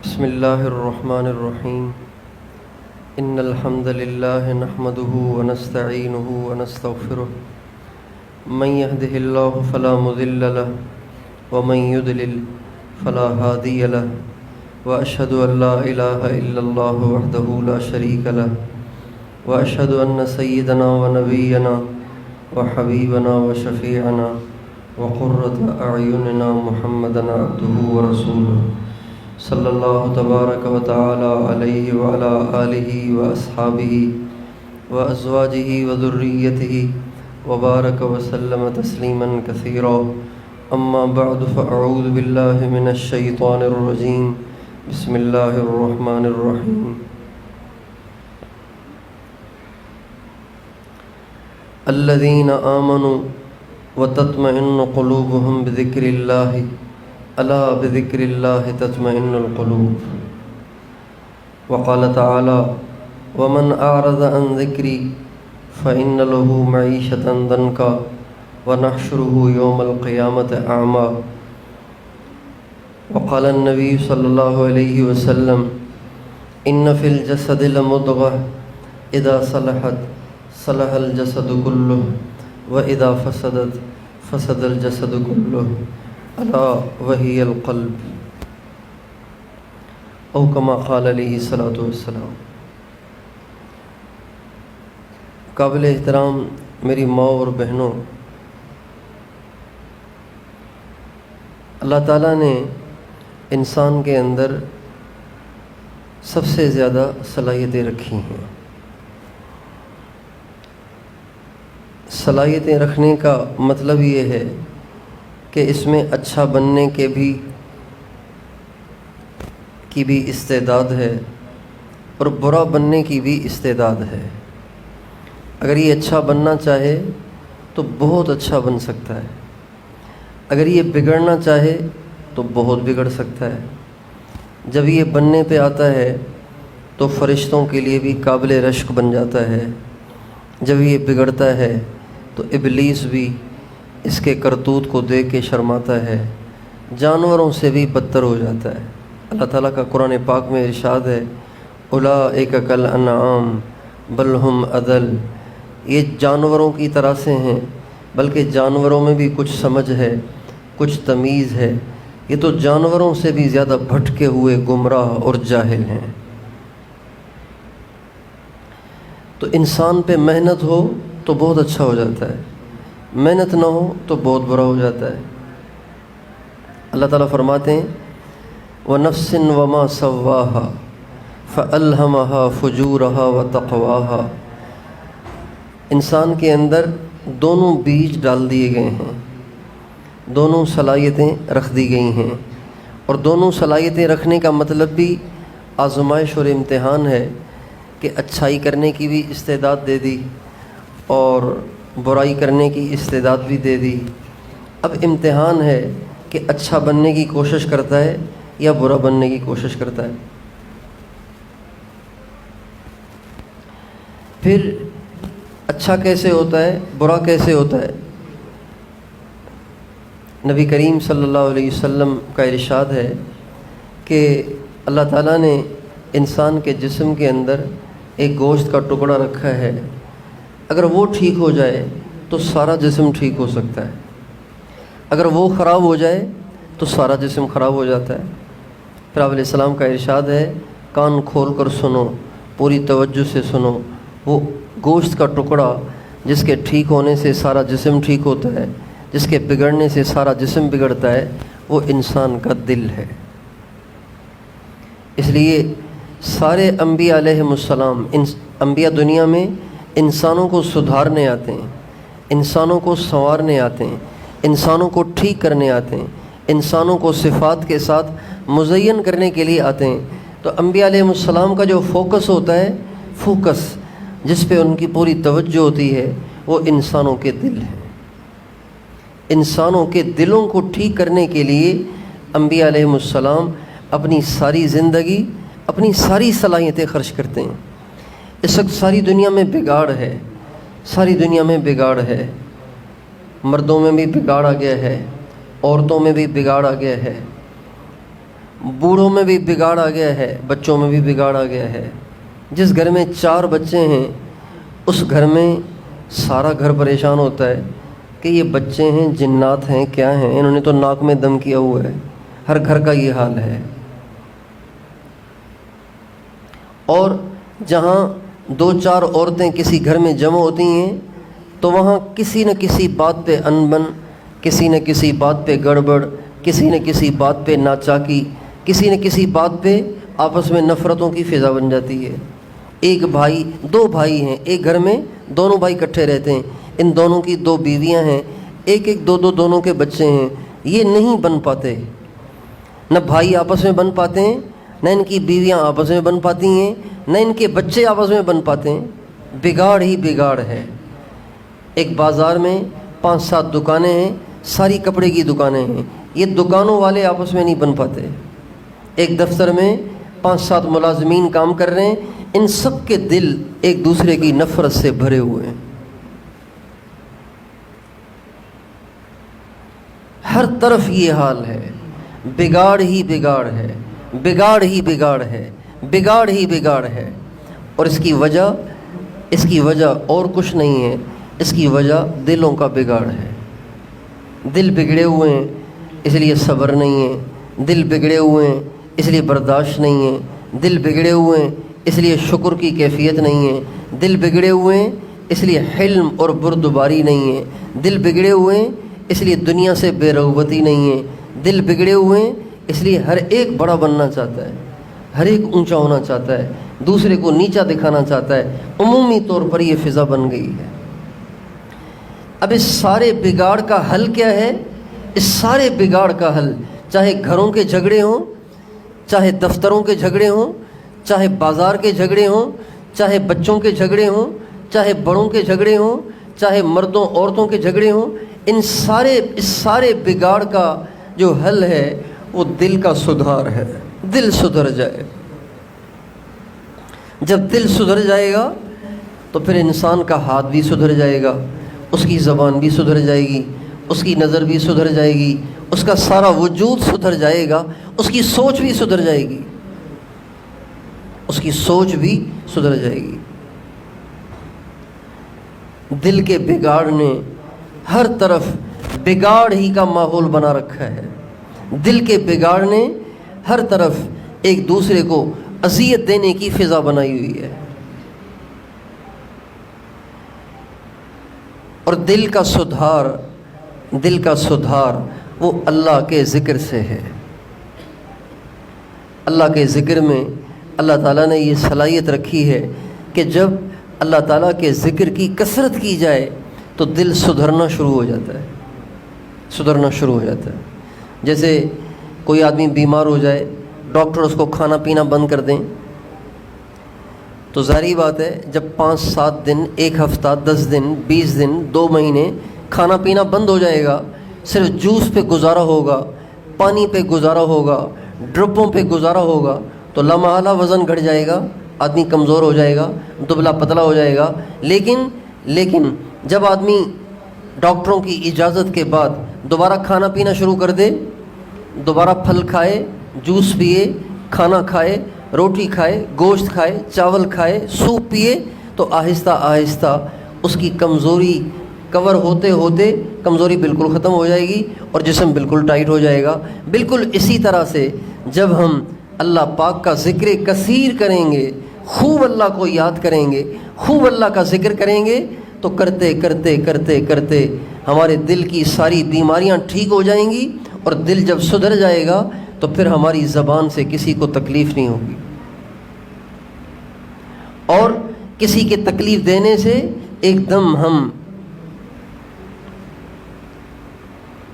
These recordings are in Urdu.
بسم اللہ الرحمن الرحیم ان الحمد للہ نحمده ونستعینه ونستغفره من يهده اللہ فلا مضل له ومن يضلل فلا هادی له واشهد ان لا الہ الا اللہ وحدہ لا شریک له واشهد ان سیدنا ونبینا وحبیبنا وشفیعنا وقرۃ اعیننا محمدا عبدہ ورسولہ صلی اللہ تبارک و تعالی علیہ وعلی آلہ واصحابہ وازواجہ وذریتہ وبارک وسلم تسلیما کثیرا اما بعد فاعوذ باللہ من الشیطان الرجیم بسم اللہ الرحمن الرحیم الذین آمنوا وتطمئن قلوبهم بذکر اللہ الا بذکر اللہ تطمئن القلوب وقال تعالی ومن اعرض عن ذکری فإن له معیشة ضنکا ونحشره یوم القیامة اعمی وقال النبی صلی اللہ علیہ وسلم ان فی الجسد لمضغة اذا صلحت صلح الجسد كله واذا فسدت فسد الجسد كله الا وہی القلب او کما قال علیہ الصلوۃ والسلام۔ قابل احترام میری ماں اور بہنوں، اللہ تعالیٰ نے انسان کے اندر سب سے زیادہ صلاحیتیں رکھی ہیں۔ صلاحیتیں رکھنے کا مطلب یہ ہے کہ اس میں اچھا بننے کی بھی استعداد ہے اور برا بننے کی بھی استعداد ہے۔ اگر یہ اچھا بننا چاہے تو بہت اچھا بن سکتا ہے، اگر یہ بگڑنا چاہے تو بہت بگڑ سکتا ہے۔ جب یہ بننے پہ آتا ہے تو فرشتوں کے لیے بھی قابل رشک بن جاتا ہے، جب یہ بگڑتا ہے تو ابلیس بھی اس کے کرتوت کو دیکھ کے شرماتا ہے، جانوروں سے بھی بدتر ہو جاتا ہے۔ اللہ تعالیٰ کا قرآن پاک میں ارشاد ہے اولئک کالانعام بل ہم اضل، یہ جانوروں کی طرح سے ہیں بلکہ جانوروں میں بھی کچھ سمجھ ہے، کچھ تمیز ہے، یہ تو جانوروں سے بھی زیادہ بھٹکے ہوئے گمراہ اور جاہل ہیں۔ تو انسان پہ محنت ہو تو بہت اچھا ہو جاتا ہے، محنت نہ ہو تو بہت برا ہو جاتا ہے۔ اللہ تعالیٰ فرماتے ہیں وَنَفْسٍ وَمَا سَوَّاهَا فَأَلْهَمَهَا فُجُورَهَا وَتَقْوَاهَا، انسان کے اندر دونوں بیج ڈال دیے گئے ہیں، دونوں صلاحیتیں رکھ دی گئی ہیں، اور دونوں صلاحیتیں رکھنے کا مطلب بھی آزمائش اور امتحان ہے کہ اچھائی کرنے کی بھی استعداد دے دی اور برائی کرنے کی استعداد بھی دے دی۔ اب امتحان ہے کہ اچھا بننے کی کوشش کرتا ہے یا برا بننے کی کوشش کرتا ہے۔ پھر اچھا کیسے ہوتا ہے، برا کیسے ہوتا ہے؟ نبی کریم صلی اللہ علیہ وسلم کا ارشاد ہے کہ اللہ تعالیٰ نے انسان کے جسم کے اندر ایک گوشت کا ٹکڑا رکھا ہے، اگر وہ ٹھیک ہو جائے تو سارا جسم ٹھیک ہو سکتا ہے، اگر وہ خراب ہو جائے تو سارا جسم خراب ہو جاتا ہے۔ پھر آپ علیہ السلام کا ارشاد ہے کان کھول کر سنو، پوری توجہ سے سنو، وہ گوشت کا ٹکڑا جس کے ٹھیک ہونے سے سارا جسم ٹھیک ہوتا ہے، جس کے بگڑنے سے سارا جسم بگڑتا ہے، وہ انسان کا دل ہے۔ اس لیے سارے انبیاء علیہم السلام، انبیاء دنیا میں انسانوں کو سدھارنے آتے ہیں، انسانوں کو سنوارنے آتے ہیں، انسانوں کو ٹھیک کرنے آتے ہیں، انسانوں کو صفات کے ساتھ مزین کرنے کے لیے آتے ہیں۔ تو انبیاء علیہم السلام کا جو فوکس ہوتا ہے، فوکس جس پہ ان کی پوری توجہ ہوتی ہے، وہ انسانوں کے دل ہیں۔ انسانوں کے دلوں کو ٹھیک کرنے کے لیے انبیاء علیہم السلام اپنی ساری زندگی، اپنی ساری صلاحیتیں خرچ کرتے ہیں۔ اس وقت ساری دنیا میں بگاڑ ہے، ساری دنیا میں بگاڑ ہے، مردوں میں بھی بگاڑ آ گیا ہے، عورتوں میں بھی بگاڑ آ گیا ہے، بوڑھوں میں بھی بگاڑ آ گیا ہے، بچوں میں بھی بگاڑ آ گیا ہے۔ جس گھر میں 4 بچے ہیں اس گھر میں سارا گھر پریشان ہوتا ہے کہ یہ بچے ہیں، جنات ہیں، کیا ہیں، انہوں نے تو ناک میں دم کیا ہوا ہے۔ ہر گھر کا یہ حال ہے۔ اور جہاں 2-4 عورتیں کسی گھر میں جمع ہوتی ہیں تو وہاں کسی نہ کسی بات پہ انبن، کسی نہ کسی بات پہ گڑبڑ، کسی نہ کسی بات پہ ناچاکی، کسی نہ کسی بات پہ آپس میں نفرتوں کی فضا بن جاتی ہے۔ ایک بھائی، 2 بھائی ہیں، ایک گھر میں دونوں بھائی اکٹھے رہتے ہیں، ان دونوں کی 2 بیویاں ہیں، ایک 2 دونوں کے بچے ہیں، یہ نہیں بن پاتے، نہ بھائی آپس میں بن پاتے ہیں، نہ ان کی بیویاں آپس میں بن پاتی ہیں، نہ ان کے بچے آپس میں بن پاتے ہیں۔ بگاڑ ہی بگاڑ ہے۔ ایک بازار میں 5-7 دکانیں ہیں، ساری کپڑے کی دکانیں ہیں، یہ دکانوں والے آپس میں نہیں بن پاتے۔ ایک دفتر میں 5-7 ملازمین کام کر رہے ہیں، ان سب کے دل ایک دوسرے کی نفرت سے بھرے ہوئے ہیں۔ ہر طرف یہ حال ہے، بگاڑ ہی بگاڑ ہے، بگاڑ ہی بگاڑ ہے، بگاڑ ہی بگاڑ ہے۔ اور اس کی وجہ اور کچھ نہیں ہے، اس کی وجہ دلوں کا بگاڑ ہے۔ دل بگڑے ہوئے ہیں اس لیے صبر نہیں ہے، دل بگڑے ہوئے ہیں اس لیے برداشت نہیں ہے، دل بگڑے ہوئے ہیں اس لیے شکر کی کیفیت نہیں ہے، دل بگڑے ہوئے ہیں اس لیے حلم اور بردباری نہیں ہے، دل بگڑے ہوئے ہیں اس لیے دنیا سے بے رغبتی نہیں ہے، دل بگڑے ہوئے ہیں اس لیے ہر ایک بڑا بننا چاہتا ہے، ہر ایک اونچا ہونا چاہتا ہے، دوسرے کو نیچا دکھانا چاہتا ہے۔ عمومی طور پر یہ فضا بن گئی ہے۔ اب اس سارے بگاڑ کا حل کیا ہے؟ اس سارے بگاڑ کا حل، چاہے گھروں کے جھگڑے ہوں، چاہے دفتروں کے جھگڑے ہوں، چاہے بازار کے جھگڑے ہوں، چاہے بچوں کے جھگڑے ہوں، چاہے بڑوں کے جھگڑے ہوں، چاہے مردوں عورتوں کے جھگڑے ہوں، اس سارے بگاڑ کا جو حل ہے وہ دل کا سدھار ہے۔ دل سدھر جائے، جب دل سدھر جائے گا تو پھر انسان کا ہاتھ بھی سدھر جائے گا، اس کی زبان بھی سدھر جائے گی، اس کی نظر بھی سدھر جائے گی، اس کا سارا وجود سدھر جائے گا، اس کی سوچ بھی سدھر جائے گی، اس کی سوچ بھی سدھر جائے گی۔ دل کے بگاڑ نے ہر طرف بگاڑ ہی کا ماحول بنا رکھا ہے۔ دل کے بگاڑ نے ہر طرف ایک دوسرے کو اذیت دینے کی فضا بنائی ہوئی ہے۔ اور دل کا سدھار وہ اللہ کے ذکر سے ہے۔ اللہ کے ذکر میں اللہ تعالیٰ نے یہ صلاحیت رکھی ہے کہ جب اللہ تعالیٰ کے ذکر کی کثرت کی جائے تو دل سدھرنا شروع ہو جاتا ہے۔ جیسے کوئی آدمی بیمار ہو جائے، ڈاکٹر اس کو کھانا پینا بند کر دیں تو ظاہری بات ہے جب 5-7 دن، 1 ہفتہ، 10 دن، 20 دن، 2 مہینے کھانا پینا بند ہو جائے گا، صرف جوس پہ گزارا ہوگا، پانی پہ گزارا ہوگا، ڈرپوں پہ گزارا ہوگا تو لامحالہ وزن گھٹ جائے گا، آدمی کمزور ہو جائے گا، دبلا پتلا ہو جائے گا۔ لیکن جب آدمی ڈاکٹروں کی اجازت کے بعد دوبارہ کھانا پینا شروع کر دے، دوبارہ پھل کھائے، جوس پیے، کھانا کھائے، روٹی کھائے، گوشت کھائے، چاول کھائے، سوپ پیے، تو آہستہ آہستہ اس کی کمزوری کور ہوتے ہوتے کمزوری بالکل ختم ہو جائے گی اور جسم بالکل ٹائٹ ہو جائے گا۔ بالکل اسی طرح سے جب ہم اللہ پاک کا ذکر کثیر کریں گے، خوب اللہ کو یاد کریں گے، خوب اللہ کا ذکر کریں گے تو کرتے کرتے کرتے کرتے ہمارے دل کی ساری بیماریاں ٹھیک ہو جائیں گی، اور دل جب سدھر جائے گا تو پھر ہماری زبان سے کسی کو تکلیف نہیں ہوگی، اور کسی کے تکلیف دینے سے ایک دم ہم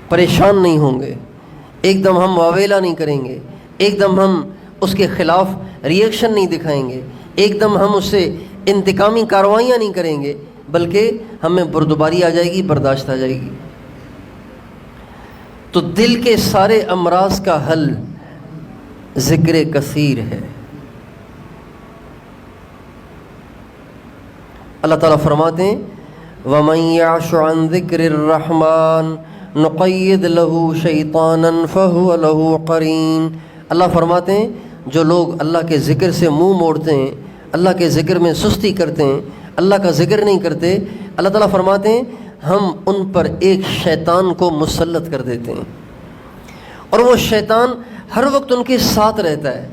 پریشان نہیں ہوں گے، ایک دم ہم واویلا نہیں کریں گے، ایک دم ہم اس کے خلاف ریئیکشن نہیں دکھائیں گے، ایک دم ہم اس سے انتقامی کارروائیاں نہیں کریں گے، بلکہ ہمیں بردباری آ جائے گی، برداشت آ جائے گی۔ تو دل کے سارے امراض کا حل ذکر کثیر ہے۔ اللہ تعالیٰ فرماتے ہیں وَمَن يَعْشُ عَن ذِكْرِ الرَّحْمَنِ نُقَيِّضْ لَهُ شَيْطَانًا فَهُوَ لَهُ قَرِينٌ۔ اللہ فرماتے ہیں جو لوگ اللہ کے ذکر سے منہ موڑتے ہیں، اللہ کے ذکر میں سستی کرتے ہیں، اللہ کا ذکر نہیں کرتے، اللہ تعالیٰ فرماتے ہیں ہم ان پر ایک شیطان کو مسلط کر دیتے ہیں، اور وہ شیطان ہر وقت ان کے ساتھ رہتا ہے،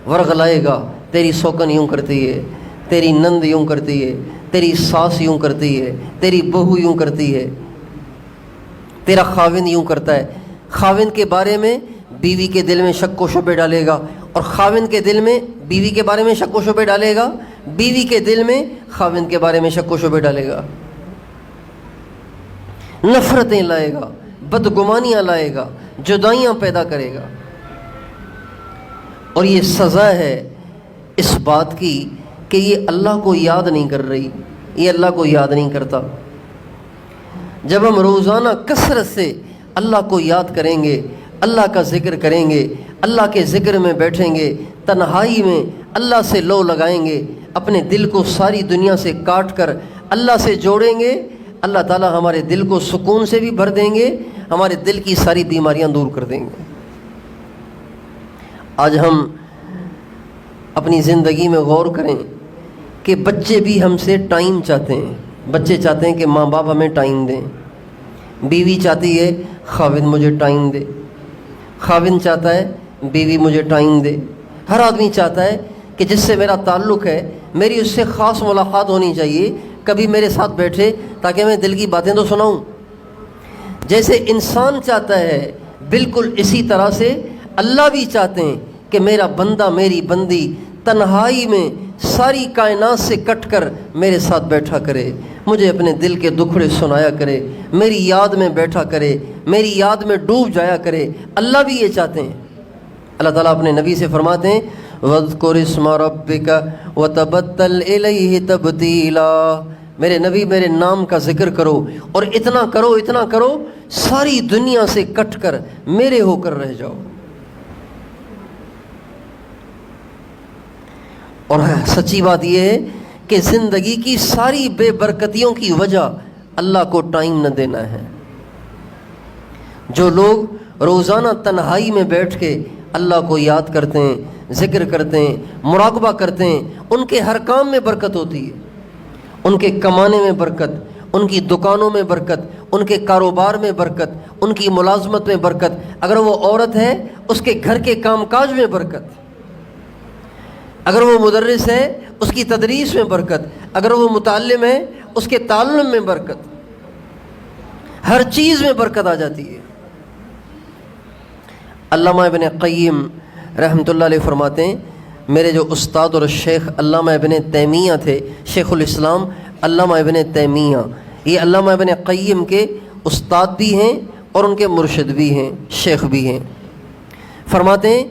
ورغلائے گا، تیری سوکن یوں کرتی ہے، تیری نند یوں کرتی ہے، تیری ساس یوں کرتی ہے، تیری بہو یوں کرتی ہے، تیرا خاوند یوں کرتا ہے۔ خاوند کے بارے میں بیوی کے دل میں شک و شبہ ڈالے گا، اور خاوند کے دل میں بیوی کے بارے میں شک و شبہ ڈالے گا، بیوی کے دل میں خاوند کے بارے میں شک و شبہ ڈالے گا، نفرتیں لائے گا، بدگمانیاں لائے گا، جدائیاں پیدا کرے گا۔ اور یہ سزا ہے اس بات کی کہ یہ اللہ کو یاد نہیں کر رہی، یہ اللہ کو یاد نہیں کرتا۔ جب ہم روزانہ کثرت سے اللہ کو یاد کریں گے، اللہ کا ذکر کریں گے، اللہ کے ذکر میں بیٹھیں گے، تنہائی میں اللہ سے لو لگائیں گے، اپنے دل کو ساری دنیا سے کاٹ کر اللہ سے جوڑیں گے، اللہ تعالیٰ ہمارے دل کو سکون سے بھی بھر دیں گے، ہمارے دل کی ساری بیماریاں دور کر دیں گے۔ آج ہم اپنی زندگی میں غور کریں کہ بچے بھی ہم سے ٹائم چاہتے ہیں، بچے چاہتے ہیں کہ ماں باپ ہمیں ٹائم دیں، بیوی چاہتی ہے خاوند مجھے ٹائم دے، خاوند چاہتا ہے بیوی مجھے ٹائم دے، ہر آدمی چاہتا ہے کہ جس سے میرا تعلق ہے میری اس سے خاص ملاقات ہونی چاہیے، کبھی میرے ساتھ بیٹھے تاکہ میں دل کی باتیں تو سناؤں۔ جیسے انسان چاہتا ہے بالکل اسی طرح سے اللہ بھی چاہتے ہیں کہ میرا بندہ میری بندی تنہائی میں ساری کائنات سے کٹ کر میرے ساتھ بیٹھا کرے، مجھے اپنے دل کے دکھڑے سنایا کرے، میری یاد میں بیٹھا کرے، میری یاد میں ڈوب جایا کرے۔ اللہ بھی یہ چاہتے ہیں۔ اللہ تعالیٰ اپنے نبی سے فرماتے ہیں وَاذْكُرِ اسْمَ رَبِّكَ وَتَبَتَّلْ إِلَيْهِ تَبْتِيلًا، میرے نبی میرے نام کا ذکر کرو، اور اتنا کرو ساری دنیا سے کٹ کر میرے ہو کر رہ جاؤ۔ اور سچی بات یہ ہے کہ زندگی کی ساری بے برکتیوں کی وجہ اللہ کو ٹائم نہ دینا ہے۔ جو لوگ روزانہ تنہائی میں بیٹھ کے اللہ کو یاد کرتے ہیں، ذکر کرتے ہیں، مراقبہ کرتے ہیں، ان کے ہر کام میں برکت ہوتی ہے، ان کے کمانے میں برکت، ان کی دکانوں میں برکت، ان کے کاروبار میں برکت، ان کی ملازمت میں برکت، اگر وہ عورت ہے اس کے گھر کے کام کاج میں برکت، اگر وہ مدرس ہے اس کی تدریس میں برکت، اگر وہ متعلم ہے اس کے تعلم میں برکت، ہر چیز میں برکت آ جاتی ہے۔ علامہ ابن قیم رحمۃ اللہ علیہ فرماتے ہیں، میرے جو استاد اور شیخ علامہ ابن تیمیہ تھے، شیخ الاسلام علامہ ابن تیمیہ، یہ علامہ ابن قیم کے استاد بھی ہیں اور ان کے مرشد بھی ہیں، شیخ بھی ہیں۔ فرماتے ہیں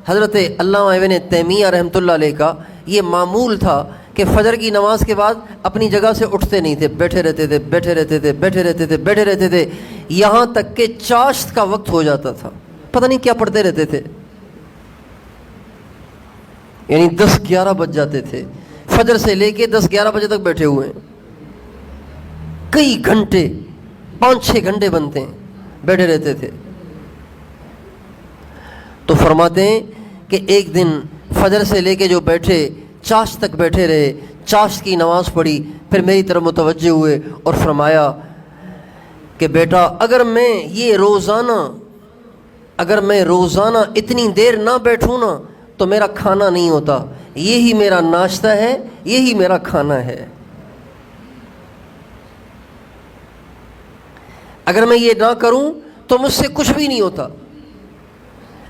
حضرت علامہ ابن تیمیہ رحمۃ اللہ علیہ کا یہ معمول تھا کہ فجر کی نماز کے بعد اپنی جگہ سے اٹھتے نہیں تھے، بیٹھے رہتے تھے یہاں تک کہ چاشت کا وقت ہو جاتا تھا، پتہ نہیں کیا پڑھتے رہتے تھے، یعنی 10-11 بج جاتے تھے، فجر سے لے کے 10-11 بجے تک بیٹھے ہوئے ہیں، کئی گھنٹے 5-6 گھنٹے بنتے ہیں، بیٹھے رہتے تھے۔ تو فرماتے ہیں کہ ایک دن فجر سے لے کے جو بیٹھے چاشت تک بیٹھے رہے، چاشت کی نماز پڑھی، پھر میری طرف متوجہ ہوئے اور فرمایا کہ بیٹا اگر میں روزانہ اتنی دیر نہ بیٹھوں نا تو میرا کھانا نہیں ہوتا، یہی میرا ناشتہ ہے، یہی میرا کھانا ہے، اگر میں یہ نہ کروں تو مجھ سے کچھ بھی نہیں ہوتا،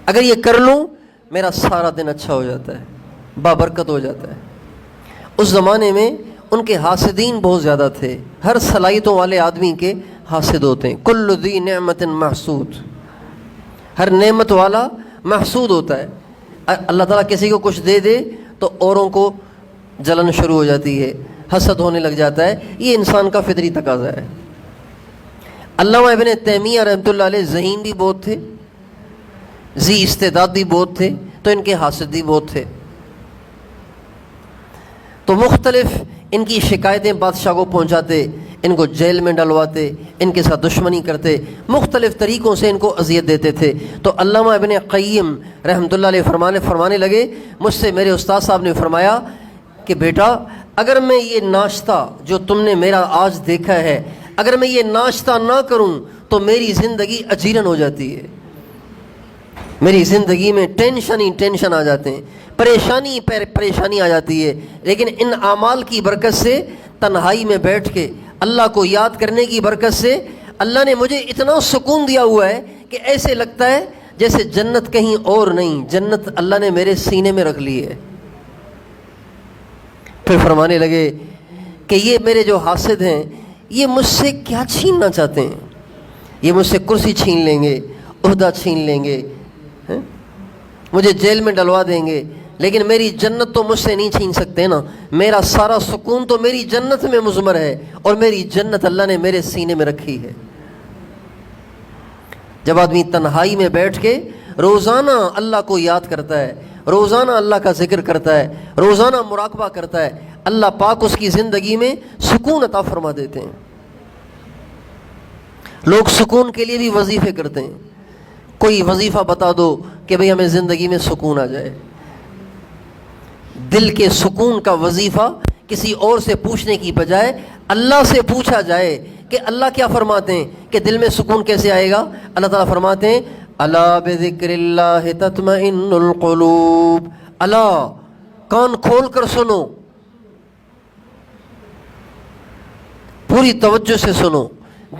اگر یہ کر لوں میرا سارا دن اچھا ہو جاتا ہے، بابرکت ہو جاتا ہے۔ اس زمانے میں ان کے حاسدین بہت زیادہ تھے، ہر صلاحیتوں والے آدمی کے حاسد ہوتے ہیں، کل ذی نعمت محسود، ہر نعمت والا محسود ہوتا ہے۔ اللہ تعالیٰ کسی کو کچھ دے دے تو اوروں کو جلن شروع ہو جاتی ہے، حسد ہونے لگ جاتا ہے، یہ انسان کا فطری تقاضا ہے۔ علامہ ابن تیمیہ رحمۃ اللہ علیہ ذہین بھی بہت تھے، ذی استعداد بھی بہت تھے، تو ان کے حاسد بھی بہت تھے، تو مختلف ان کی شکایتیں بادشاہ کو پہنچاتے، ان کو جیل میں ڈلواتے، ان کے ساتھ دشمنی کرتے، مختلف طریقوں سے ان کو اذیت دیتے تھے۔ تو علامہ ابن قیم رحمۃ اللہ علیہ فرمانے لگے، مجھ سے میرے استاد صاحب نے فرمایا کہ بیٹا اگر میں یہ ناشتہ جو تم نے میرا آج دیکھا ہے، اگر میں یہ ناشتہ نہ کروں تو میری زندگی اجیرن ہو جاتی ہے، میری زندگی میں ٹینشن ہی ٹینشن آ جاتے ہیں، پریشانی آ جاتی ہے۔ لیکن ان اعمال کی برکت سے، تنہائی میں بیٹھ کے اللہ کو یاد کرنے کی برکت سے اللہ نے مجھے اتنا سکون دیا ہوا ہے کہ ایسے لگتا ہے جیسے جنت کہیں اور نہیں، جنت اللہ نے میرے سینے میں رکھ لی ہے۔ پھر فرمانے لگے کہ یہ میرے جو حاسد ہیں یہ مجھ سے کیا چھیننا چاہتے ہیں، یہ مجھ سے کرسی چھین لیں گے، عہدہ چھین لیں گے، مجھے جیل میں ڈلوا دیں گے، لیکن میری جنت تو مجھ سے نہیں چھین سکتے نا، میرا سارا سکون تو میری جنت میں مضمر ہے، اور میری جنت اللہ نے میرے سینے میں رکھی ہے۔ جب آدمی تنہائی میں بیٹھ کے روزانہ اللہ کو یاد کرتا ہے، روزانہ اللہ کا ذکر کرتا ہے، روزانہ مراقبہ کرتا ہے، اللہ پاک اس کی زندگی میں سکون عطا فرما دیتے ہیں۔ لوگ سکون کے لیے بھی وظیفے کرتے ہیں، کوئی وظیفہ بتا دو کہ بھئی ہمیں زندگی میں سکون آ جائے۔ دل کے سکون کا وظیفہ کسی اور سے پوچھنے کی بجائے اللہ سے پوچھا جائے کہ اللہ کیا فرماتے ہیں کہ دل میں سکون کیسے آئے گا۔ اللہ تعالیٰ فرماتے ہیں الا بذکر اللہ تطمئن القلوب، اللہ کان کھول کر سنو، پوری توجہ سے سنو،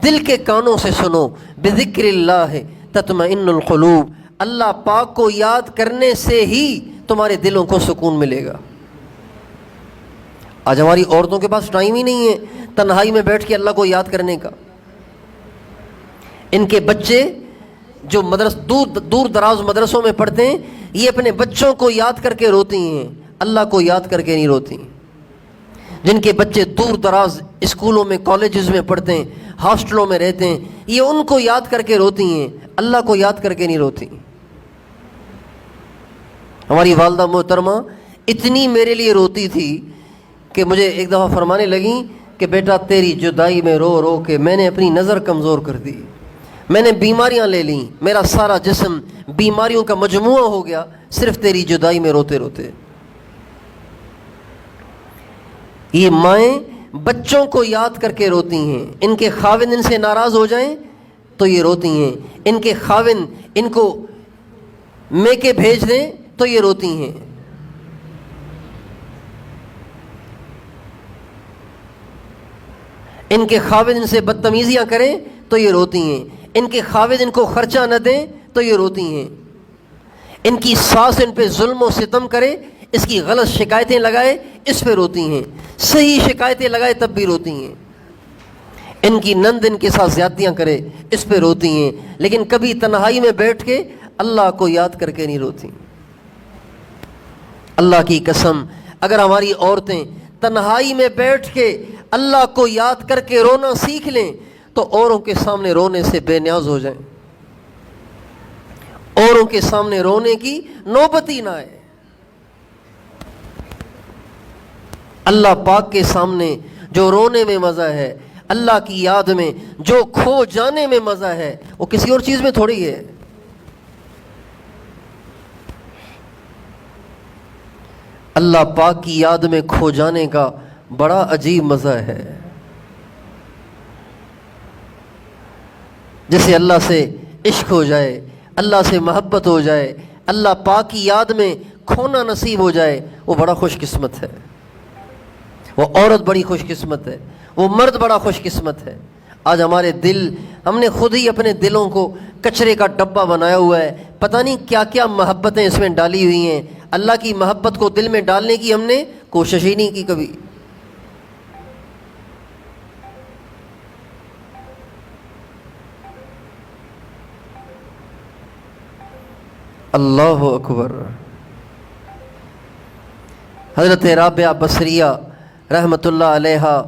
دل کے کانوں سے سنو، بذکر اللہ تطمئن القلوب، اللہ پاک کو یاد کرنے سے ہی تمہارے دلوں کو سکون ملے گا۔ آج ہماری عورتوں کے پاس ٹائم ہی نہیں ہے تنہائی میں بیٹھ کے اللہ کو یاد کرنے کا۔ ان کے بچے جو دور دراز مدرسوں میں پڑھتے ہیں، یہ اپنے بچوں کو یاد کر کے روتی ہیں، اللہ کو یاد کر کے نہیں روتی۔ جن کے بچے دور دراز اسکولوں میں، کالجز میں پڑھتے ہیں، ہاسٹلوں میں رہتے ہیں، یہ ان کو یاد کر کے روتی ہیں، اللہ کو یاد کر کے نہیں روتی۔ ہماری والدہ محترمہ اتنی میرے لیے روتی تھی کہ مجھے ایک دفعہ فرمانے لگیں کہ بیٹا تیری جدائی میں رو رو کے میں نے اپنی نظر کمزور کر دی، میں نے بیماریاں لے لیں، میرا سارا جسم بیماریوں کا مجموعہ ہو گیا صرف تیری جدائی میں روتے روتے۔ یہ مائیں بچوں کو یاد کر کے روتی ہیں، ان کے خاوند ان سے ناراض ہو جائیں تو یہ روتی ہیں، ان کے خاوند ان کو میکے بھیج دیں تو یہ روتی ہیں۔ ان کے خاوند ان سے بدتمیزیاں کریں تو یہ روتی ہیں، ان کے خاوند ان کو خرچہ نہ دیں تو یہ روتی ہیں، ان کی ساس ان پہ ظلم و ستم کرے، اس کی غلط شکایتیں لگائے، اس پہ روتی ہیں، صحیح شکایتیں لگائے تب بھی روتی ہیں، ان کی نند ان کے ساتھ زیادتیاں کرے، اس پہ روتی ہیں، لیکن کبھی تنہائی میں بیٹھ کے اللہ کو یاد کر کے نہیں روتی۔ اللہ کی قسم اگر ہماری عورتیں تنہائی میں بیٹھ کے اللہ کو یاد کر کے رونا سیکھ لیں تو اوروں کے سامنے رونے سے بے نیاز ہو جائیں، اوروں کے سامنے رونے کی نوبت ہی نہ آئے۔ اللہ پاک کے سامنے جو رونے میں مزہ ہے، اللہ کی یاد میں جو کھو جانے میں مزہ ہے، وہ کسی اور چیز میں تھوڑی ہے۔ اللہ پاک کی یاد میں کھو جانے کا بڑا عجیب مزہ ہے۔ جسے اللہ سے عشق ہو جائے، اللہ سے محبت ہو جائے، اللہ پاک کی یاد میں کھونا نصیب ہو جائے، وہ بڑا خوش قسمت ہے، وہ عورت بڑی خوش قسمت ہے، وہ مرد بڑا خوش قسمت ہے۔ آج ہمارے دل، ہم نے خود ہی اپنے دلوں کو کچرے کا ڈبہ بنایا ہوا ہے، پتہ نہیں کیا کیا محبتیں اس میں ڈالی ہوئی ہیں۔ اللہ کی محبت کو دل میں ڈالنے کی ہم نے کوشش ہی نہیں کی کبھی۔ اللہ اکبر۔ حضرت رابعہ بصریہ رحمۃ اللہ علیہ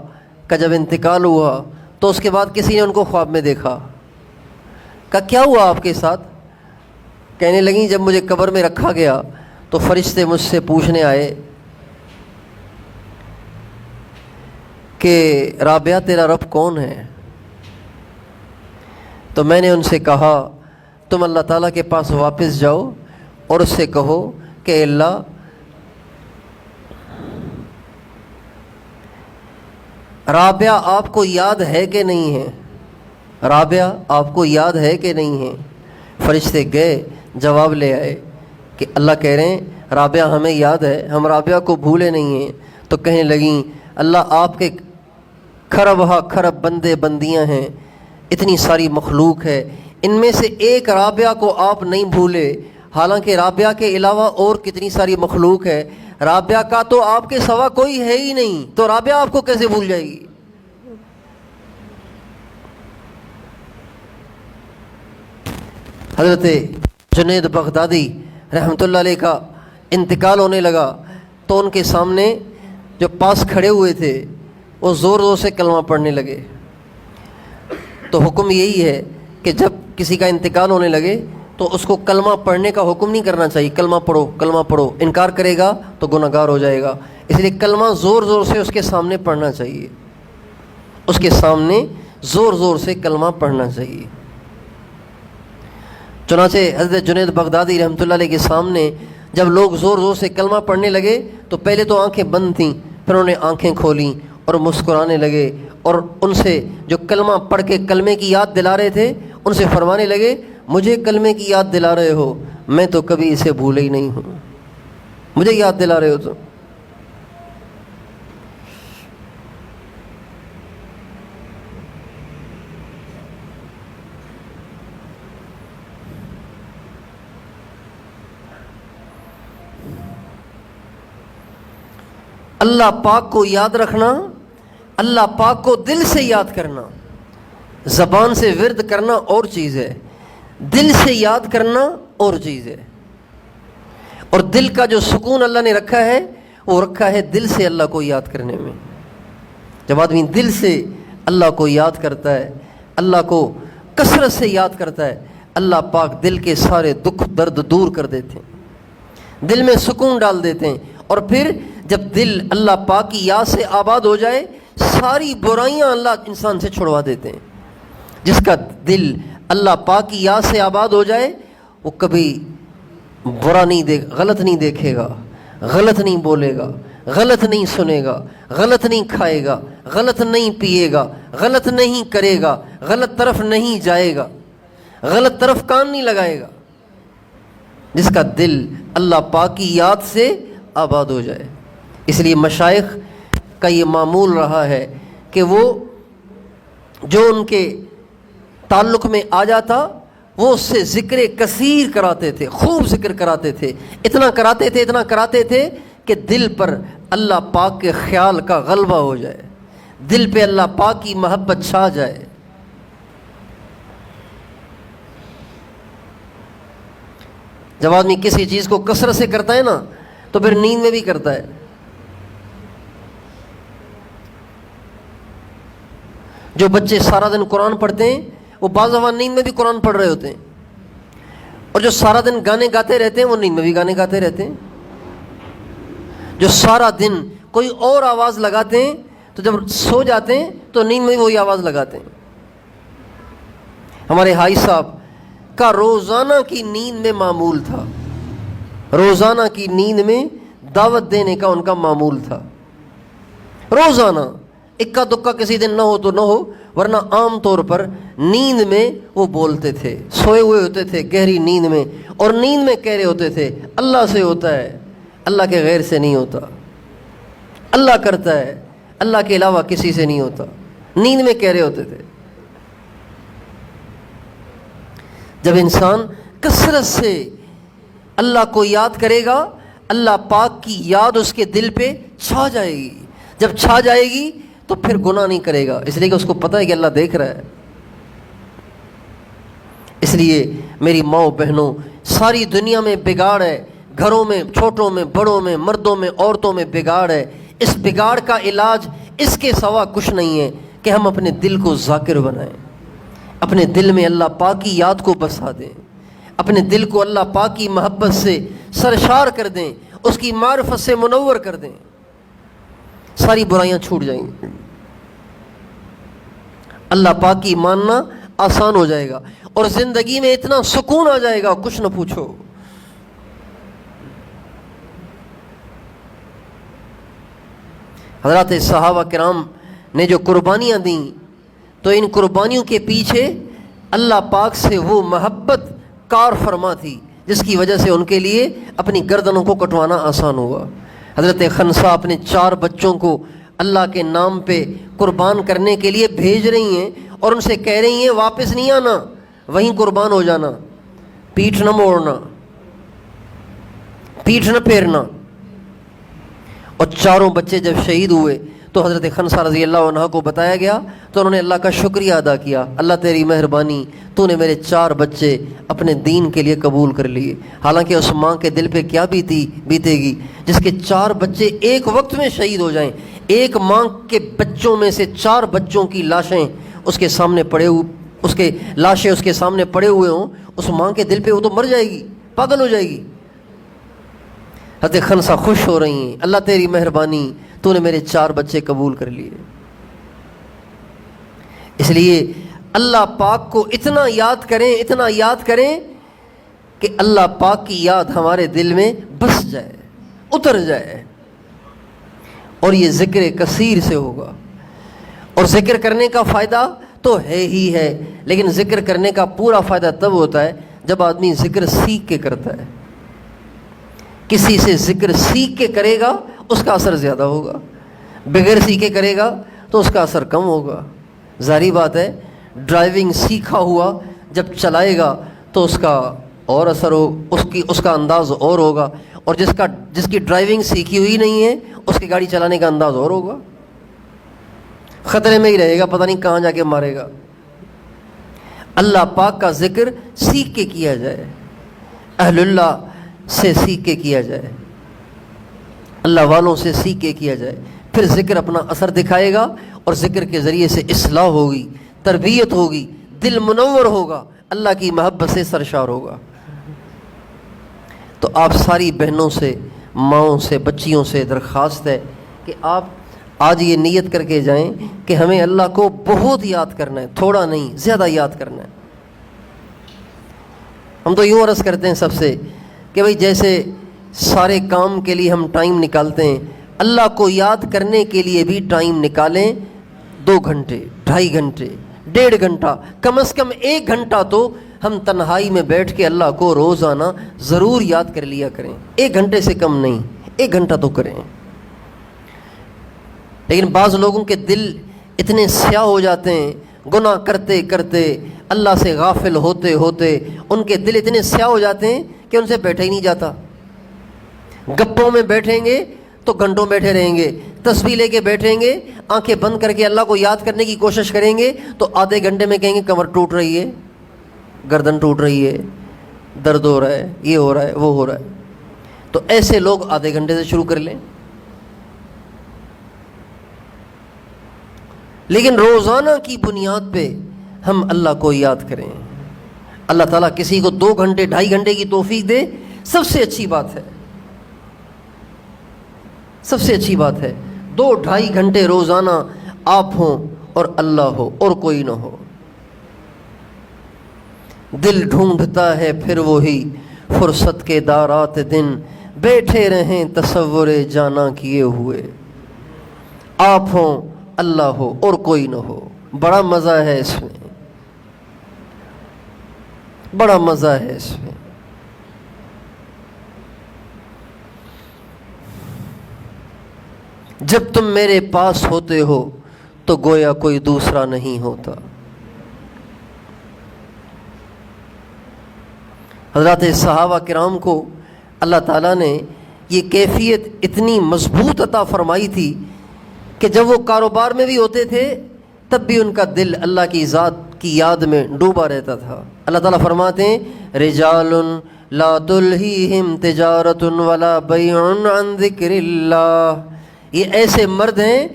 کا جب انتقال ہوا تو اس کے بعد کسی نے ان کو خواب میں دیکھا، کہا کیا ہوا آپ کے ساتھ؟ کہنے لگیں جب مجھے قبر میں رکھا گیا تو فرشتے مجھ سے پوچھنے آئے کہ رابعہ تیرا رب کون ہے؟ تو میں نے ان سے کہا تم اللہ تعالیٰ کے پاس واپس جاؤ اور اس سے کہو کہ اللہ رابعہ آپ کو یاد ہے کہ نہیں ہے؟ رابعہ آپ کو یاد ہے کہ نہیں ہے؟ فرشتے گئے جواب لے آئے کہ اللہ کہہ رہے ہیں رابعہ ہمیں یاد ہے، ہم رابعہ کو بھولے نہیں ہیں۔ تو کہنے لگیں اللہ آپ کے کھرب ہا کھرب بندے بندیاں ہیں، اتنی ساری مخلوق ہے، ان میں سے ایک رابعہ کو آپ نہیں بھولے، حالانکہ رابعہ کے علاوہ اور کتنی ساری مخلوق ہے، رابعہ کا تو آپ کے سوا کوئی ہے ہی نہیں، تو رابعہ آپ کو کیسے بھول جائے گی؟ حضرت جنید بغدادی رحمۃ اللہ علیہ کا انتقال ہونے لگا تو ان کے سامنے جو پاس کھڑے ہوئے تھے وہ زور زور سے کلمہ پڑھنے لگے۔ تو حکم یہی ہے کہ جب کسی کا انتقال ہونے لگے تو اس کو کلمہ پڑھنے کا حکم نہیں کرنا چاہیے، کلمہ پڑھو کلمہ پڑھو، انکار کرے گا تو گناہ گار ہو جائے گا، اس لیے کلمہ زور زور سے اس کے سامنے پڑھنا چاہیے، اس کے سامنے زور زور سے کلمہ پڑھنا چاہیے۔ چنانچہ حضرت جنید بغدادی رحمۃ اللہ علیہ کے سامنے جب لوگ زور زور سے کلمہ پڑھنے لگے تو پہلے تو آنکھیں بند تھیں، پھر انہوں نے آنکھیں کھولیں اور مسکرانے لگے، اور ان سے جو کلمہ پڑھ کے کلمے کی یاد دلا رہے تھے ان سے فرمانے لگے مجھے کلمے کی یاد دلا رہے ہو، میں تو کبھی اسے بھولے ہی نہیں ہوں، مجھے یاد دلا رہے ہو تو۔ اللہ پاک کو یاد رکھنا، اللہ پاک کو دل سے یاد کرنا، زبان سے ورد کرنا اور چیز ہے، دل سے یاد کرنا اور چیز ہے، اور دل کا جو سکون اللہ نے رکھا ہے وہ رکھا ہے دل سے اللہ کو یاد کرنے میں۔ جب آدمی دل سے اللہ کو یاد کرتا ہے، اللہ کو کثرت سے یاد کرتا ہے، اللہ پاک دل کے سارے دکھ درد دور کر دیتے ہیں، دل میں سکون ڈال دیتے ہیں، اور پھر جب دل اللہ پاک کی یاد سے آباد ہو جائے ساری برائیاں اللہ انسان سے چھڑوا دیتے ہیں۔ جس کا دل اللہ پاک کی یاد سے آباد ہو جائے وہ کبھی برا نہیں غلط نہیں دیکھے گا، غلط نہیں بولے گا، غلط نہیں سنے گا، غلط نہیں کھائے گا، غلط نہیں پیے گا، غلط نہیں کرے گا، غلط طرف نہیں جائے گا، غلط طرف کان نہیں لگائے گا۔ جس کا دل اللہ پاک کی یاد سے آباد ہو جائے۔ اس لیے مشائخ کا یہ معمول رہا ہے کہ وہ جو ان کے تعلق میں آ جاتا وہ اس سے ذکر کثیر کراتے تھے، خوب ذکر کراتے تھے، اتنا کراتے تھے کہ دل پر اللہ پاک کے خیال کا غلبہ ہو جائے، دل پہ اللہ پاک کی محبت چھا جائے۔ جب آدمی کسی چیز کو کثرت سے کرتا ہے نا تو پھر نیند میں بھی کرتا ہے۔ جو بچے سارا دن قرآن پڑھتے ہیں وہ بعض دفعہ نیند میں بھی قرآن پڑھ رہے ہوتے ہیں، اور جو سارا دن گانے گاتے رہتے ہیں وہ نیند میں بھی گانے گاتے رہتے ہیں۔ جو سارا دن کوئی اور آواز لگاتے ہیں تو جب سو جاتے ہیں تو نیند میں وہی آواز لگاتے ہیں۔ ہمارے حاج صاحب کا روزانہ کی نیند میں معمول تھا، روزانہ کی نیند میں دعوت دینے کا ان کا معمول تھا، روزانہ، اکا دکا کسی دن نہ ہو تو نہ ہو، ورنہ عام طور پر نیند میں وہ بولتے تھے، سوئے ہوئے ہوتے تھے گہری نیند میں، اور نیند میں کہہ رہے ہوتے تھے اللہ سے ہوتا ہے، اللہ کے غیر سے نہیں ہوتا، اللہ کرتا ہے، اللہ کے علاوہ کسی سے نہیں ہوتا، نیند میں کہہ رہے ہوتے تھے۔ جب انسان کثرت سے اللہ کو یاد کرے گا اللہ پاک کی یاد اس کے دل پہ چھا جائے گی، جب چھا جائے گی تو پھر گناہ نہیں کرے گا، اس لیے کہ اس کو پتہ ہے کہ اللہ دیکھ رہا ہے۔ اس لیے میری ماؤں بہنوں، ساری دنیا میں بگاڑ ہے، گھروں میں، چھوٹوں میں، بڑوں میں، مردوں میں، عورتوں میں بگاڑ ہے۔ اس بگاڑ کا علاج اس کے سوا کچھ نہیں ہے کہ ہم اپنے دل کو ذاکر بنائیں، اپنے دل میں اللہ پاک کی یاد کو بسا دیں، اپنے دل کو اللہ پاک کی محبت سے سرشار کر دیں، اس کی معرفت سے منور کر دیں، ساری برائیاں چھوٹ جائیں گی۔ اللہ پاک کی ماننا آسان ہو جائے گا اور زندگی میں اتنا سکون آ جائے گا کچھ نہ پوچھو. حضرات صحابہ کرام نے جو قربانیاں دیں تو ان قربانیوں کے پیچھے اللہ پاک سے وہ محبت کار فرما تھی جس کی وجہ سے ان کے لیے اپنی گردنوں کو کٹوانا آسان ہوا. حضرت خنسہ اپنے 4 بچوں کو اللہ کے نام پہ قربان کرنے کے لیے بھیج رہی ہیں اور ان سے کہہ رہی ہیں واپس نہیں آنا، وہیں قربان ہو جانا، پیٹھ نہ موڑنا، پیٹھ نہ پھیرنا. اور 4 بچے جب شہید ہوئے تو حضرت خنسہ رضی اللہ عنہ کو بتایا گیا تو انہوں نے اللہ کا شکریہ ادا کیا، اللہ تیری مہربانی، تو نے میرے 4 بچے اپنے دین کے لیے قبول کر لیے. حالانکہ اس ماں کے دل پہ کیا بیتے گی جس کے 4 بچے ایک وقت میں شہید ہو جائیں. ایک ماں کے بچوں میں سے 4 بچوں کی لاشیں اس کے سامنے لاشیں اس کے سامنے پڑے ہوئے ہوں، اس ماں کے دل پہ وہ تو مر جائے گی، پاگل ہو جائے گی. حضرت خنسہ خوش ہو رہی ہیں، اللہ تیری مہربانی، تو نے میرے 4 بچے قبول کر لیے. اس لیے اللہ پاک کو اتنا یاد کریں کہ اللہ پاک کی یاد ہمارے دل میں بس جائے، اتر جائے. اور یہ ذکر کثیر سے ہوگا. اور ذکر کرنے کا فائدہ تو ہے ہی ہے، لیکن ذکر کرنے کا پورا فائدہ تب ہوتا ہے جب آدمی ذکر سیکھ کے کرتا ہے. کسی سے ذکر سیکھ کے کرے گا اس کا اثر زیادہ ہوگا، بغیر سیکھے کرے گا تو اس کا اثر کم ہوگا. ظاہری بات ہے، ڈرائیونگ سیکھا ہوا جب چلائے گا تو اس کا اور اثر ہو، اس کا انداز اور ہوگا. اور جس کی ڈرائیونگ سیکھی ہوئی نہیں ہے اس کی گاڑی چلانے کا انداز اور ہوگا، خطرے میں ہی رہے گا، پتہ نہیں کہاں جا کے مارے گا. اللہ پاک کا ذکر سیکھ کے کیا جائے، اہل اللہ سے سیکھ کے کیا جائے، اللہ والوں سے سیکھ کے کیا جائے، پھر ذکر اپنا اثر دکھائے گا اور ذکر کے ذریعے سے اصلاح ہوگی، تربیت ہوگی، دل منور ہوگا، اللہ کی محبت سے سرشار ہوگا. تو آپ ساری بہنوں سے، ماؤں سے، بچیوں سے درخواست ہے کہ آپ آج یہ نیت کر کے جائیں کہ ہمیں اللہ کو بہت یاد کرنا ہے، تھوڑا نہیں زیادہ یاد کرنا ہے. ہم تو یوں عرض کرتے ہیں سب سے کہ بھئی جیسے سارے کام کے لیے ہم ٹائم نکالتے ہیں، اللہ کو یاد کرنے کے لیے بھی ٹائم نکالیں. 2 گھنٹے، 2.5 گھنٹے، 1.5 گھنٹہ، کم از کم 1 گھنٹہ تو ہم تنہائی میں بیٹھ کے اللہ کو روزانہ ضرور یاد کر لیا کریں. 1 گھنٹے سے کم نہیں، 1 گھنٹہ تو کریں. لیکن بعض لوگوں کے دل اتنے سیاہ ہو جاتے ہیں، گناہ کرتے کرتے، اللہ سے غافل ہوتے ہوتے ان کے دل اتنے سیاہ ہو جاتے ہیں کہ ان سے بیٹھا ہی نہیں جاتا. گپوں میں بیٹھیں گے تو گھنٹوں بیٹھے رہیں گے، تسبیح لے کے بیٹھیں گے، آنکھیں بند کر کے اللہ کو یاد کرنے کی کوشش کریں گے تو آدھے گھنٹے میں کہیں گے کمر ٹوٹ رہی ہے، گردن ٹوٹ رہی ہے، درد ہو رہا ہے، یہ ہو رہا ہے، وہ ہو رہا ہے. تو ایسے لوگ آدھے گھنٹے سے شروع کر لیں. لیکن روزانہ کی بنیاد پہ ہم اللہ کو یاد کریں. اللہ تعالیٰ کسی کو 2 گھنٹے 2.5 گھنٹے کی توفیق دے، سب سے اچھی بات ہے، سب سے اچھی بات ہے. 2-2.5 گھنٹے روزانہ آپ ہوں اور اللہ ہو اور کوئی نہ ہو. دل ڈھونڈتا ہے پھر وہی فرصت کے دارات دن، بیٹھے رہیں تصور جانا کیے ہوئے. آپ ہوں، اللہ ہو اور کوئی نہ ہو. بڑا مزہ ہے اس میں، بڑا مزہ ہے اس میں. جب تم میرے پاس ہوتے ہو تو گویا کوئی دوسرا نہیں ہوتا. حضرات صحابہ کرام کو اللہ تعالیٰ نے یہ کیفیت اتنی مضبوط عطا فرمائی تھی کہ جب وہ کاروبار میں بھی ہوتے تھے تب بھی ان کا دل اللہ کی ذات کی یاد میں ڈوبا رہتا تھا. اللہ تعالیٰ فرماتے ہیں رجال لا تلہیہم تجارت ولا بیع عن ذکر اللہ. یہ ایسے مرد ہیں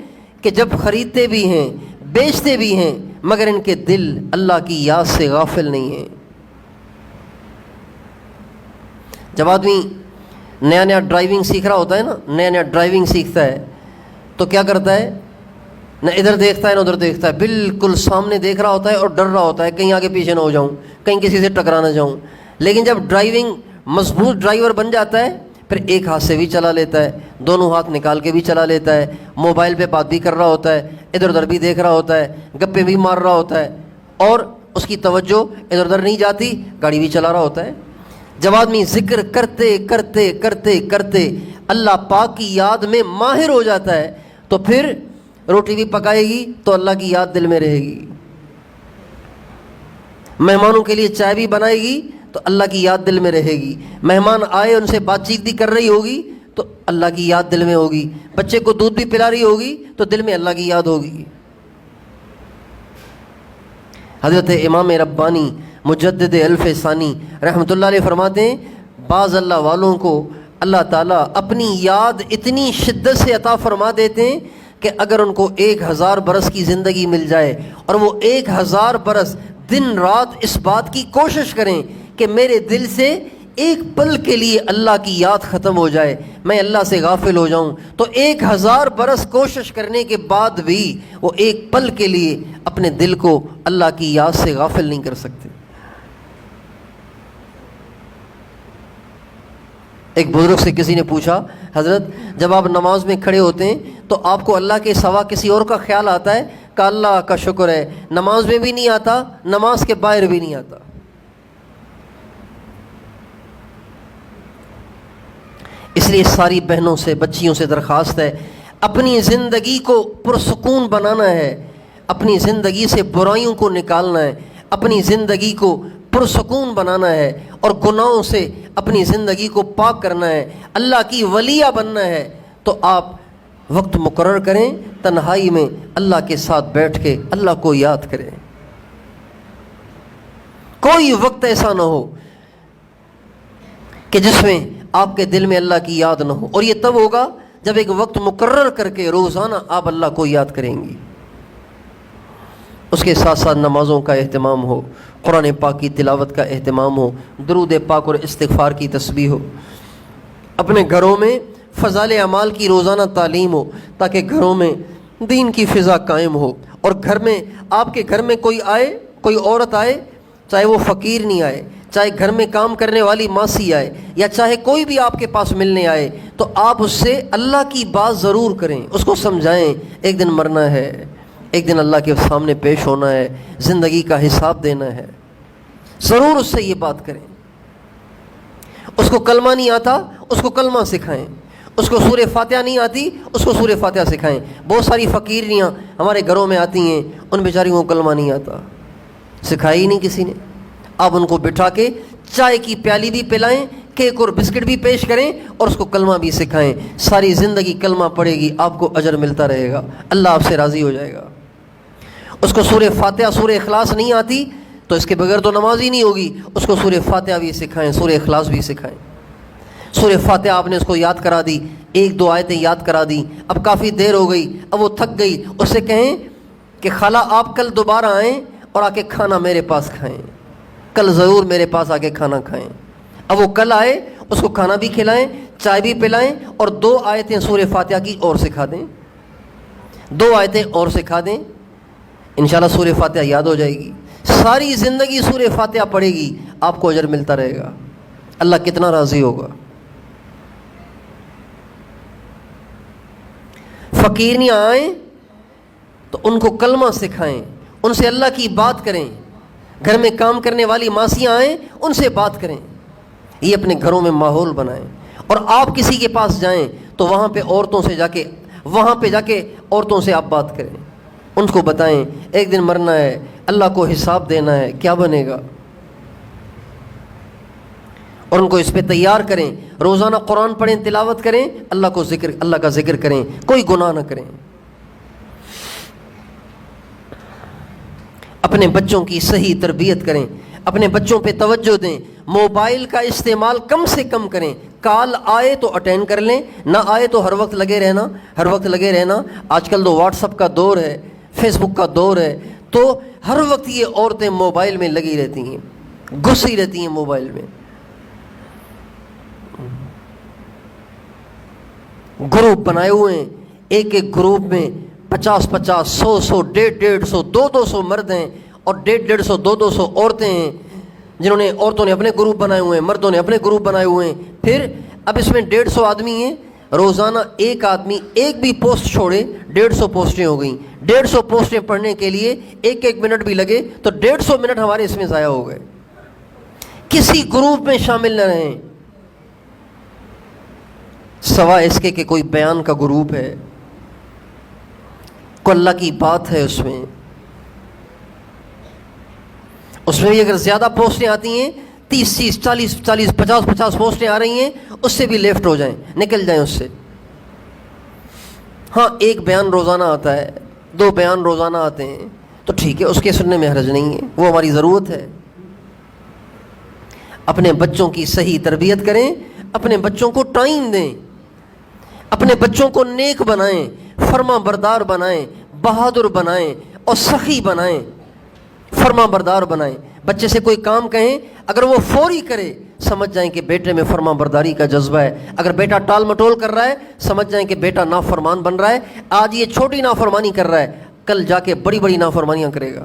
کہ جب خریدتے بھی ہیں، بیچتے بھی ہیں، مگر ان کے دل اللہ کی یاد سے غافل نہیں ہیں. جب آدمی نیا ڈرائیونگ سیکھ رہا ہوتا ہے نا، نیا ڈرائیونگ سیکھتا ہے تو کیا کرتا ہے؟ نہ ادھر دیکھتا ہے نہ ادھر دیکھتا ہے، بالکل سامنے دیکھ رہا ہوتا ہے اور ڈر رہا ہوتا ہے کہیں آگے پیچھے نہ ہو جاؤں، کہیں کسی سے ٹکرا نہ جاؤں۔ لیکن جب ڈرائیونگ مضبوط ڈرائیور بن جاتا ہے پھر ایک ہاتھ سے بھی چلا لیتا ہے، دونوں ہاتھ نکال کے بھی چلا لیتا ہے، موبائل پہ بات بھی کر رہا ہوتا ہے، ادھر ادھر بھی دیکھ رہا ہوتا ہے، گپے بھی مار رہا ہوتا ہے، اور اس کی توجہ ادھر ادھر نہیں جاتی، گاڑی بھی چلا رہا ہوتا ہے۔ جب آدمی ذکر کرتے کرتے کرتے کرتے اللہ پاک کی یاد میں ماہر ہو جاتا ہے تو پھر روٹی بھی پکائے گی تو اللہ کی یاد دل میں رہے گی، مہمانوں کے لیے چائے بھی بنائے گی تو اللہ کی یاد دل میں رہے گی، مہمان آئے ان سے بات چیت بھی کر رہی ہوگی تو اللہ کی یاد دل میں ہوگی، بچے کو دودھ بھی پلا رہی ہوگی تو دل میں اللہ کی یاد ہوگی۔ حضرت امام ربانی مجدد الف ثانی رحمۃ اللہ علیہ فرماتے ہیں بعض اللہ والوں کو اللہ تعالیٰ اپنی یاد اتنی شدت سے عطا فرما دیتے ہیں کہ اگر ان کو 1000 برس کی زندگی مل جائے اور وہ 1000 برس دن رات اس بات کی کوشش کریں کہ میرے دل سے ایک پل کے لیے اللہ کی یاد ختم ہو جائے، میں اللہ سے غافل ہو جاؤں، تو 1000 برس کوشش کرنے کے بعد بھی وہ ایک پل کے لیے اپنے دل کو اللہ کی یاد سے غافل نہیں کر سکتے۔ ایک بزرگ سے کسی نے پوچھا حضرت جب آپ نماز میں کھڑے ہوتے ہیں تو آپ کو اللہ کے سوا کسی اور کا خیال آتا ہے؟ کہ اللہ کا شکر ہے نماز میں بھی نہیں آتا، نماز کے باہر بھی نہیں آتا۔ اس لیے ساری بہنوں سے بچیوں سے درخواست ہے اپنی زندگی کو پرسکون بنانا ہے، اپنی زندگی سے برائیوں کو نکالنا ہے، اپنی زندگی کو پرسکون بنانا ہے اور گناہوں سے اپنی زندگی کو پاک کرنا ہے، اللہ کی ولیہ بننا ہے۔ تو آپ وقت مقرر کریں، تنہائی میں اللہ کے ساتھ بیٹھ کے اللہ کو یاد کریں۔ کوئی وقت ایسا نہ ہو کہ جس میں آپ کے دل میں اللہ کی یاد نہ ہو، اور یہ تب ہوگا جب ایک وقت مقرر کر کے روزانہ آپ اللہ کو یاد کریں گی۔ اس کے ساتھ ساتھ نمازوں کا اہتمام ہو، قرآن پاک کی تلاوت کا اہتمام ہو، درود پاک اور استغفار کی تسبیح ہو، اپنے گھروں میں فضائل اعمال کی روزانہ تعلیم ہو تاکہ گھروں میں دین کی فضا قائم ہو، اور گھر میں آپ کے گھر میں کوئی آئے، کوئی عورت آئے، چاہے وہ فقیر نہیں آئے، چاہے گھر میں کام کرنے والی ماسی آئے، یا چاہے کوئی بھی آپ کے پاس ملنے آئے، تو آپ اس سے اللہ کی بات ضرور کریں، اس کو سمجھائیں ایک دن مرنا ہے، ایک دن اللہ کے سامنے پیش ہونا ہے، زندگی کا حساب دینا ہے، ضرور اس سے یہ بات کریں۔ اس کو کلمہ نہیں آتا اس کو کلمہ سکھائیں، اس کو سورہ فاتحہ نہیں آتی اس کو سورہ فاتحہ سکھائیں۔ بہت ساری فقیریاں ہمارے گھروں میں آتی ہیں، ان بیچاریوں کو کلمہ نہیں آتا، سکھائی ہی نہیں کسی نے۔ آپ ان کو بٹھا کے چائے کی پیالی بھی پلائیں، کیک اور بسکٹ بھی پیش کریں، اور اس کو کلمہ بھی سکھائیں، ساری زندگی کلمہ پڑھے گی، آپ کو اجر ملتا رہے گا، اللہ آپ سے راضی ہو جائے گا۔ اس کو سورہ فاتحہ سورہ اخلاص نہیں آتی تو اس کے بغیر تو نماز ہی نہیں ہوگی، اس کو سورہ فاتحہ بھی سکھائیں، سورہ اخلاص بھی سکھائیں۔ سورہ فاتحہ آپ نے اس کو یاد کرا دی، 1-2 آیتیں یاد کرا دی، اب کافی دیر ہو گئی، اب وہ تھک گئی، اس سے کہیں کہ خالہ آپ کل دوبارہ آئیں اور آ کے کھانا میرے پاس کھائیں، کل ضرور میرے پاس آ کے کھانا کھائیں۔ اب وہ کل آئے، اس کو کھانا بھی کھلائیں، چائے بھی پلائیں، اور 2 آیتیں سورہ فاتحہ کی اور سکھا دیں، 2 آیتیں اور سکھا دیں، انشاءاللہ سورہ فاتحہ یاد ہو جائے گی، ساری زندگی سورہ فاتحہ پڑھے گی، آپ کو اجر ملتا رہے گا، اللہ کتنا راضی ہوگا۔ فقیریاں آئیں تو ان کو کلمہ سکھائیں، ان سے اللہ کی بات کریں، گھر میں کام کرنے والی ماسیاں آئیں ان سے بات کریں، یہ اپنے گھروں میں ماحول بنائیں۔ اور آپ کسی کے پاس جائیں تو وہاں پہ عورتوں سے جا کے عورتوں سے آپ بات کریں، ان کو بتائیں ایک دن مرنا ہے، اللہ کو حساب دینا ہے، کیا بنے گا، اور ان کو اس پہ تیار کریں۔ روزانہ قرآن پڑھیں، تلاوت کریں، اللہ کا ذکر کریں، کوئی گناہ نہ کریں۔ اپنے بچوں کی صحیح تربیت کریں، اپنے بچوں پہ توجہ دیں، موبائل کا استعمال کم سے کم کریں، کال آئے تو اٹینڈ کر لیں، نہ آئے تو ہر وقت لگے رہنا۔ آج کل تو واٹس ایپ کا دور ہے، فیس بک کا دور ہے، تو ہر وقت یہ عورتیں موبائل میں لگی رہتی ہیں، گھسی رہتی ہیں موبائل میں۔ گروپ بنائے ہوئے ہیں، ایک گروپ میں 50-50, 100-100, 150-150, 200-200 مرد ہیں اور 150-150, 200-200 عورتیں ہیں، جنہوں نے عورتوں نے اپنے گروپ بنائے ہوئے ہیں، مردوں نے اپنے گروپ بنائے ہوئے ہیں. پھر اب اس میں 150 آدمی ہیں، روزانہ ایک آدمی ایک بھی پوسٹ چھوڑے 150 پوسٹیں ہو گئیں. 150 پوسٹیں پڑھنے کے لیے ایک منٹ بھی لگے تو 150 منٹ ہمارے اس میں ضائع ہو گئے. کسی گروپ میں شامل نہ رہیں سوائے اس کے کہ کوئی بیان کا گروپ ہے، کوئی اللہ کی بات ہے، اس میں بھی اگر زیادہ پوسٹیں آتی ہیں، 30-30، 40-40، 50-50 پوسٹیں آ رہی ہیں، اس سے بھی لیفٹ ہو جائیں، نکل جائیں اس سے. ہاں ایک بیان روزانہ آتا ہے، 2 بیان روزانہ آتے ہیں تو ٹھیک ہے، اس کے سننے میں حرج نہیں ہے، وہ ہماری ضرورت ہے. اپنے بچوں کی صحیح تربیت کریں، اپنے بچوں کو ٹائم دیں، اپنے بچوں کو نیک بنائیں، فرما بردار بنائیں، بہادر بنائیں اور سخی بنائیں، فرما بردار بنائیں. بچے سے کوئی کام کہیں، اگر وہ فوری کرے سمجھ جائیں کہ بیٹے میں فرما برداری کا جذبہ ہے. اگر بیٹا ٹال مٹول کر رہا ہے سمجھ جائیں کہ بیٹا نافرمان بن رہا ہے. آج یہ چھوٹی نافرمانی کر رہا ہے، کل جا کے بڑی بڑی نافرمانیاں کرے گا.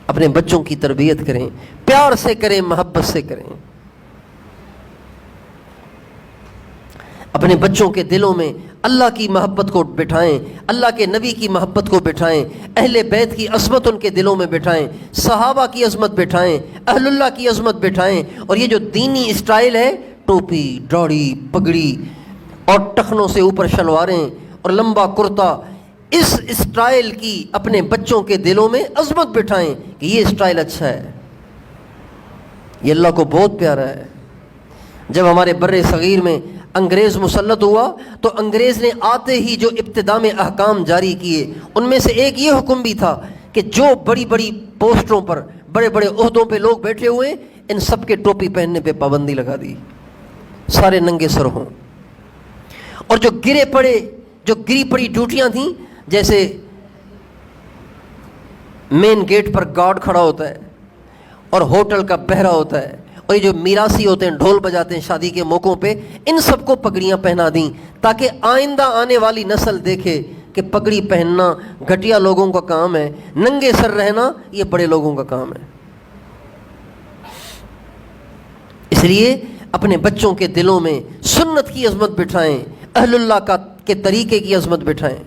اپنے بچوں کی تربیت کریں، پیار سے کریں، محبت سے کریں. اپنے بچوں کے دلوں میں اللہ کی محبت کو بٹھائیں، اللہ کے نبی کی محبت کو بٹھائیں، اہل بیت کی عظمت ان کے دلوں میں بٹھائیں، صحابہ کی عظمت بٹھائیں، اہل اللہ کی عظمت بٹھائیں. اور یہ جو دینی اسٹائل ہے، ٹوپی، داڑھی، پگڑی اور ٹخنوں سے اوپر شلواریں اور لمبا کرتا، اس اسٹائل کی اپنے بچوں کے دلوں میں عظمت بٹھائیں کہ یہ اسٹائل اچھا ہے، یہ اللہ کو بہت پیارا ہے. جب ہمارے بر صغیر میں انگریز مسلط ہوا تو انگریز نے آتے ہی جو ابتدا میں احکام جاری کیے، ان میں سے ایک یہ حکم بھی تھا کہ جو بڑی بڑی پوسٹوں پر، بڑے بڑے عہدوں پہ لوگ بیٹھے ہوئے، ان سب کے ٹوپی پہننے پہ پابندی لگا دی، سارے ننگے سر ہوں. اور جو گری پڑی ڈیوٹیاں تھیں، جیسے مین گیٹ پر گارڈ کھڑا ہوتا ہے اور ہوٹل کا پہرا ہوتا ہے، اور یہ جو میراثی ہوتے ہیں ڈھول بجاتے ہیں شادی کے موقعوں پہ، ان سب کو پگڑیاں پہنا دیں تاکہ آئندہ آنے والی نسل دیکھے کہ پگڑی پہننا گھٹیا لوگوں کا کام ہے، ننگے سر رہنا یہ بڑے لوگوں کا کام ہے. اس لیے اپنے بچوں کے دلوں میں سنت کی عظمت بٹھائیں، اہل اللہ کے طریقے کی عظمت بٹھائیں.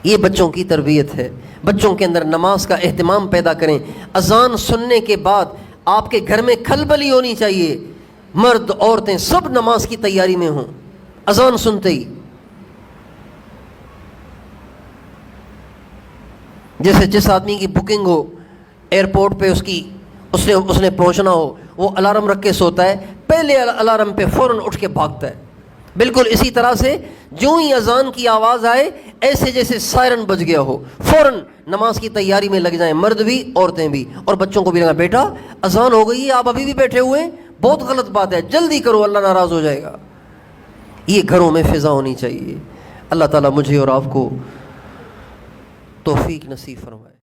یہ بچوں کی تربیت ہے. بچوں کے اندر نماز کا اہتمام پیدا کریں. اذان سننے کے بعد آپ کے گھر میں کھلبلی ہونی چاہیے، مرد عورتیں سب نماز کی تیاری میں ہوں اذان سنتے ہی. جیسے جس آدمی کی بکنگ ہو ایئرپورٹ پہ، اس نے پہنچنا ہو، وہ الارم رکھ کے سوتا ہے، پہلے الارم پہ فوراً اٹھ کے بھاگتا ہے. بالکل اسی طرح سے جو ہی اذان کی آواز آئے، ایسے جیسے سائرن بج گیا ہو، فوراً نماز کی تیاری میں لگ جائیں، مرد بھی عورتیں بھی. اور بچوں کو بھی لگا، بیٹا اذان ہو گئی ہے، آپ ابھی بھی بیٹھے ہوئے ہیں، بہت غلط بات ہے، جلدی کرو، اللہ ناراض ہو جائے گا. یہ گھروں میں فضا ہونی چاہیے. اللہ تعالیٰ مجھے اور آپ کو توفیق نصیب فرمائے.